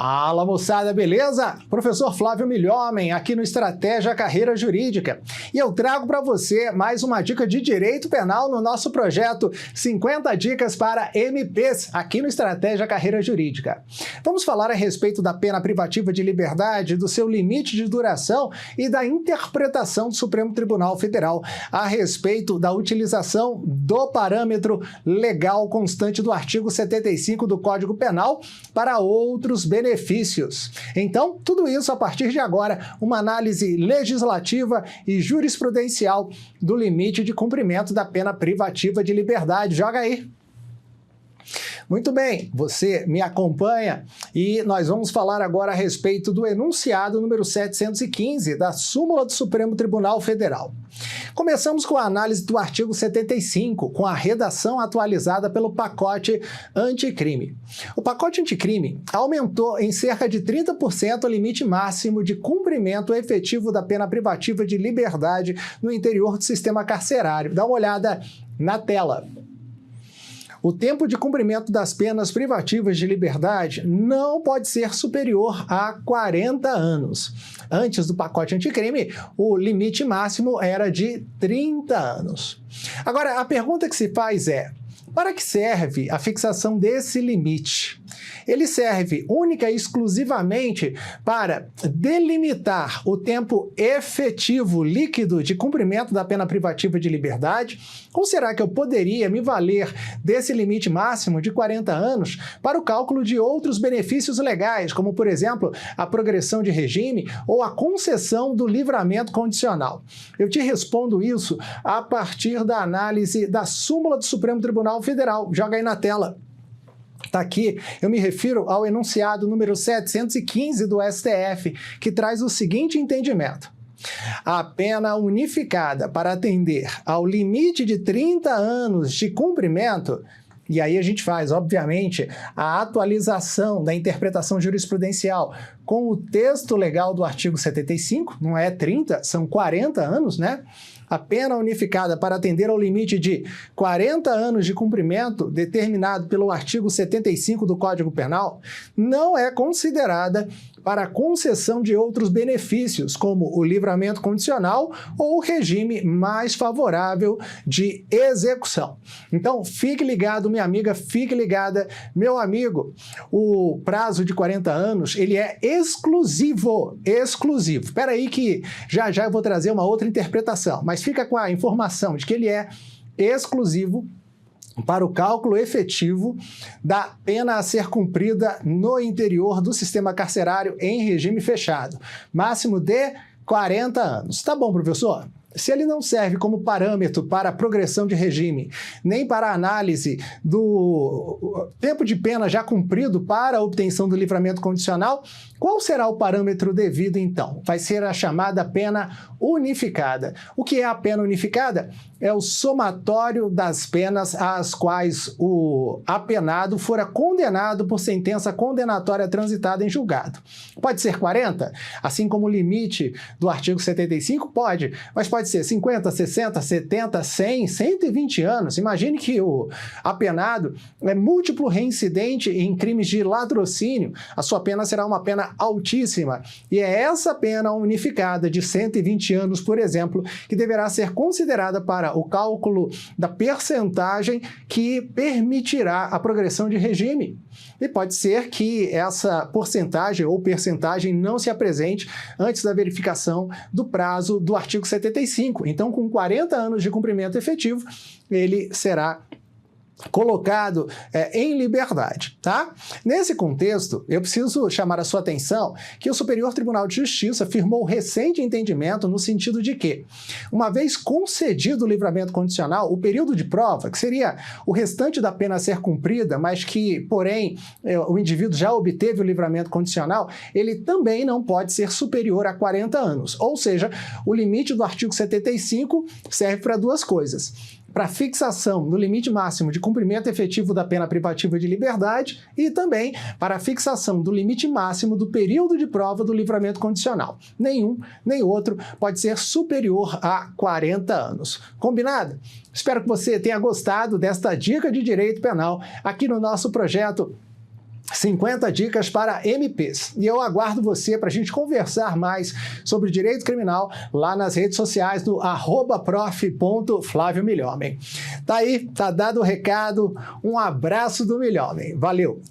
Fala, moçada, beleza? Professor Flávio Milhomem, aqui no Estratégia Carreira Jurídica. E eu trago para você mais uma dica de direito penal no nosso projeto 50 Dicas para MPs, aqui no Estratégia Carreira Jurídica. Vamos falar a respeito da pena privativa de liberdade, do seu limite de duração e da interpretação do Supremo Tribunal Federal a respeito da utilização do parâmetro legal constante do artigo 75 do Código Penal para outros benefícios. Então, tudo isso a partir de agora, uma análise legislativa e jurisprudencial do limite de cumprimento da pena privativa de liberdade. Joga aí! Muito bem, você me acompanha e nós vamos falar agora a respeito do enunciado número 715 da súmula do Supremo Tribunal Federal. Começamos com a análise do artigo 75, com a redação atualizada pelo pacote anticrime. O pacote anticrime aumentou em cerca de 30% o limite máximo de cumprimento efetivo da pena privativa de liberdade no interior do sistema carcerário. Dá uma olhada na tela. O tempo de cumprimento das penas privativas de liberdade não pode ser superior a 40 anos. Antes do pacote anticrime, o limite máximo era de 30 anos. Agora, a pergunta que se faz é: para que serve a fixação desse limite? Ele serve única e exclusivamente para delimitar o tempo efetivo líquido de cumprimento da pena privativa de liberdade? Ou será que eu poderia me valer desse limite máximo de 40 anos para o cálculo de outros benefícios legais, como, por exemplo, a progressão de regime ou a concessão do livramento condicional? Eu te respondo isso a partir da análise da súmula do Supremo Tribunal Federal. Joga aí na tela. Está aqui, eu me refiro ao enunciado número 715 do STF, que traz o seguinte entendimento: a pena unificada para atender ao limite de 30 anos de cumprimento. E aí a gente faz, obviamente, a atualização da interpretação jurisprudencial com o texto legal do artigo 75, não é 30, são 40 anos, né? A pena unificada para atender ao limite de 40 anos de cumprimento determinado pelo artigo 75 do Código Penal não é considerada para a concessão de outros benefícios, como o livramento condicional ou o regime mais favorável de execução. Então, fique ligado, minha amiga, fique ligada, meu amigo. O prazo de 40 anos, ele é exclusivo. Espera aí que já eu vou trazer uma outra interpretação, mas fica com a informação de que ele é exclusivo para o cálculo efetivo da pena a ser cumprida no interior do sistema carcerário em regime fechado. Máximo de 40 anos. Tá bom, professor? Se ele não serve como parâmetro para a progressão de regime, nem para a análise do tempo de pena já cumprido para a obtenção do livramento condicional, qual será o parâmetro devido, então? Vai ser a chamada pena unificada. O que é a pena unificada? É o somatório das penas às quais o apenado fora condenado por sentença condenatória transitada em julgado. Pode ser 40? Assim como o limite do artigo 75? Pode, mas pode ser 50, 60, 70, 100, 120 anos. Imagine que o apenado é múltiplo reincidente em crimes de latrocínio, a sua pena será uma pena altíssima. E é essa pena unificada de 120 anos, por exemplo, que deverá ser considerada para o cálculo da percentagem que permitirá a progressão de regime. E pode ser que essa porcentagem ou percentagem não se apresente antes da verificação do prazo do artigo 75. Então, com 40 anos de cumprimento efetivo, ele será colocado em liberdade, tá? Nesse contexto, eu preciso chamar a sua atenção que o Superior Tribunal de Justiça firmou recente entendimento no sentido de que, uma vez concedido o livramento condicional, o período de prova, que seria o restante da pena a ser cumprida, mas que, porém, o indivíduo já obteve o livramento condicional, ele também não pode ser superior a 40 anos. Ou seja, o limite do artigo 75 serve para duas coisas: para fixação do limite máximo de cumprimento efetivo da pena privativa de liberdade e também para a fixação do limite máximo do período de prova do livramento condicional. Nenhum nem outro pode ser superior a 40 anos. Combinado? Espero que você tenha gostado desta dica de direito penal aqui no nosso projeto 50 dicas para MPs. E eu aguardo você para a gente conversar mais sobre direito criminal lá nas redes sociais do @prof.flaviomilhomem. Tá aí, tá dado o recado. Um abraço do Milhomem. Valeu!